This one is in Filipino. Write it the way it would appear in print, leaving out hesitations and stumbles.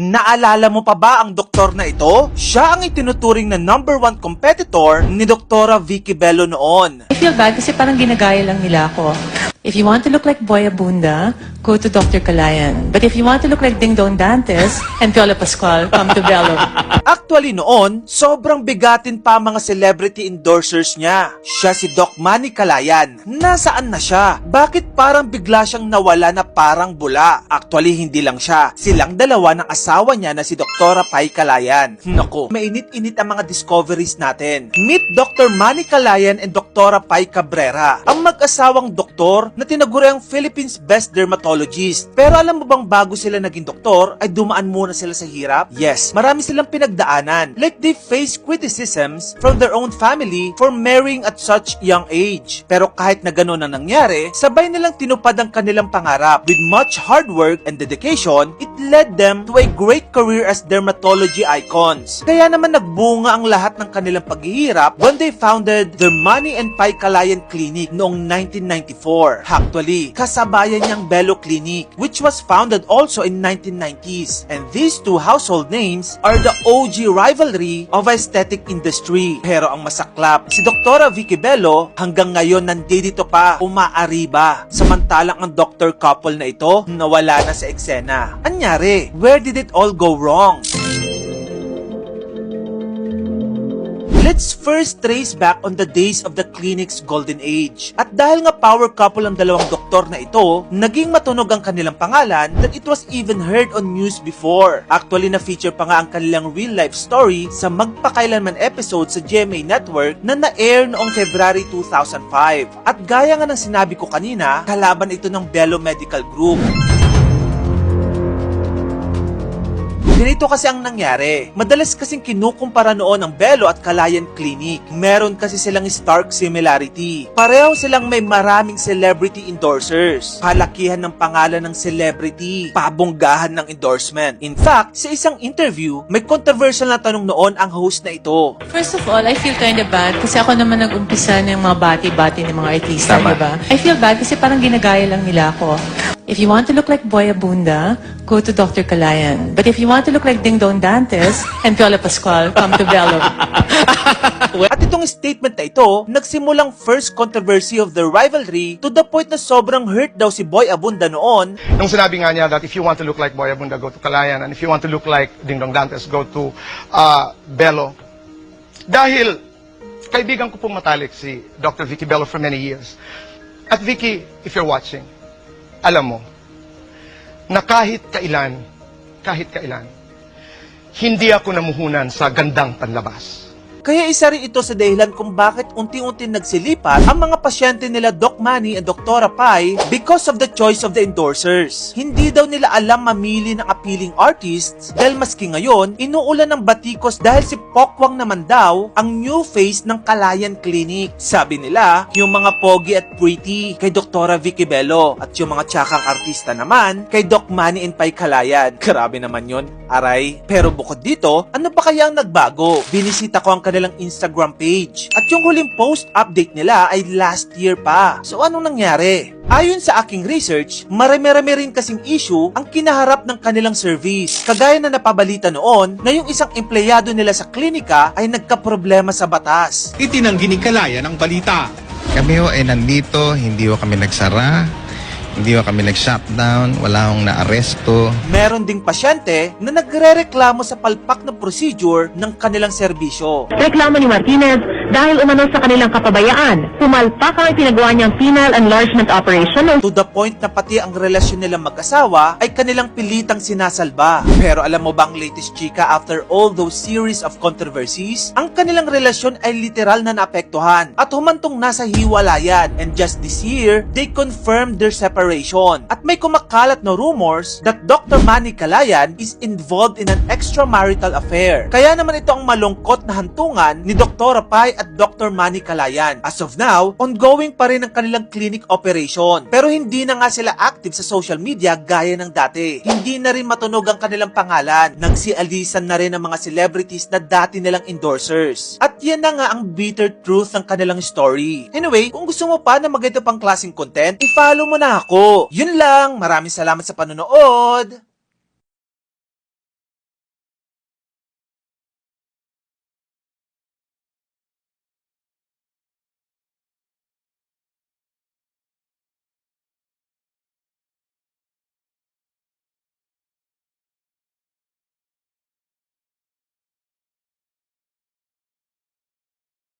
Naalala mo pa ba ang doktor na ito? Siya ang itinuturing na #1 competitor ni Doktora Vicky Bello noon. I feel bad kasi parang ginagaya lang nila ako. If you want to look like Boy Abunda, go to Dr. Calayan. But if you want to look like Ding Dong Dantes and Piola Pascual, come to Bello. Actually noon, sobrang bigatin pa mga celebrity endorsers niya. Siya si Doc Manny Calayan. Nasaan na siya? Bakit parang bigla siyang nawala na parang bula? Actually, hindi lang siya. Silang dalawa ng asawa niya na si Doktora Pai Calayan. Naku, mainit-init ang mga discoveries natin. Meet Dr. Manny Calayan and Doktora Pai Cabrera, ang mag-asawang doktor na tinaguriang Philippines Best Dermatologist. Pero alam mo bang bago sila naging doktor, ay dumaan muna sila sa hirap? Yes, marami silang pinagdaanan. Like they face criticisms from their own family for marrying at such young age. Pero kahit na gano'n ang nangyari, sabay nilang tinupad ang kanilang pangarap. With much hard work and dedication, it led them to a great career as dermatology icons. Kaya naman nagbunga ang lahat ng kanilang paghihirap when they founded their Manny and Pai Calayan Clinic noong 1994. Actually, kasabayan niyang Bello Clinic, which was founded also in 1990s. And these two household names are the OG rivalry of aesthetic industry. Pero ang masaklap, si Doktora Vicky Bello hanggang ngayon nandito pa, umaariba. Samantalang ang doctor couple na ito, nawala na sa eksena. Anyari? Where did it all go wrong? Let's first trace back on the days of the clinic's golden age. At dahil nga power couple ang dalawang doktor na ito, naging matunog ang kanilang pangalan that it was even heard on news before. Actually, na-feature pa nga ang kanilang real-life story sa magpakailanman episode sa GMA Network na na-air noong February 2005. At gaya nga ng sinabi ko kanina, kalaban ito ng Bello Medical Group. Ganito kasi ang nangyari. Madalas kasing kinukumpara noon ang Bello at Calayan Clinic. Meron kasi silang stark similarity. Pareho silang may maraming celebrity endorsers. Palakihan ng pangalan ng celebrity. Pabonggahan ng endorsement. In fact, sa isang interview, may controversial na tanong noon ang host na ito. First of all, I feel kind of bad kasi ako naman nag-umpisa ng mga bati-bati ng mga artista, diba? I feel bad kasi parang ginagaya lang nila ako. If you want to look like Boy Abunda, go to Dr. Calayan. But if you want to look like Ding Dong Dantes and Piola Pascual, come to Bello. At itong statement na ito, nagsimulang first controversy of the rivalry to the point na sobrang hurt daw si Boy Abunda noon. Nung sinabi nga niya that if you want to look like Boy Abunda, go to Calayan. And if you want to look like Ding Dong Dantes, go to Bello. Dahil kaibigan ko pong matalik si Dr. Vicky Bello for many years. At Vicky, if you're watching, alam mo, na kahit kailan, hindi ako namuhunan sa gandang panlabas. Kaya isa rin ito sa dahilan kung bakit unti-unti nagsilipat ang mga pasyente nila Doc Manny and Doktora Pai because of the choice of the endorsers. Hindi daw nila alam mamili ng appealing artists dahil maski ngayon, inuulan ng batikos dahil si Pokwang naman daw ang new face ng Calayan Clinic. Sabi nila, yung mga pogi at pretty kay Doktora Vicky Bello at yung mga tsakang artista naman kay Doc Manny and Pai Calayan. Grabe naman yun, aray. Pero bukod dito, ano pa kaya ang nagbago? Binisita ko ang kanilang Instagram page. At yung huling post update nila ay last year pa. So anong nangyari? Ayon sa aking research, marami-rami rin kasing issue ang kinaharap ng kanilang service. Kagaya na napabalita noon na yung isang empleyado nila sa klinika ay nagkaproblema sa batas. Itinanggi ni Calayan ang balita. Kami ho ay nandito, hindi ho kami nagsara, hindi ho kami nag-shutdown, wala akong naaresto. Meron ding pasyente na nagre-reklamo sa palpak na procedure ng kanilang serbisyo. Reklamo ni Martinez dahil umano sa kanilang kapabayaan. Pumalpak ang ipinagawa niyang penile enlargement operation. To the point na pati ang relasyon nilang mag-asawa ay kanilang pilitang sinasalba. Pero alam mo bang latest chika, after all those series of controversies, ang kanilang relasyon ay literal na naapektuhan at humantong nasa hiwalayan. And just this year, they confirmed their separation. At may kumakalat na rumors that Dr. Manny Calayan is involved in an extramarital affair. Kaya naman ito ang malungkot na hantungan ni Doktora Pai at Dr. Manny Calayan. As of now, ongoing pa rin ang kanilang clinic operation. Pero hindi na nga sila active sa social media gaya ng dati. Hindi na rin matunog ang kanilang pangalan. Nagsialisan na rin ang mga celebrities na dati nilang endorsers. At yan na nga ang bitter truth ng kanilang story. Anyway, kung gusto mo pa na maganda pang klaseng content, i-follow mo na ako. Yun lang. Maraming salamat sa panonood.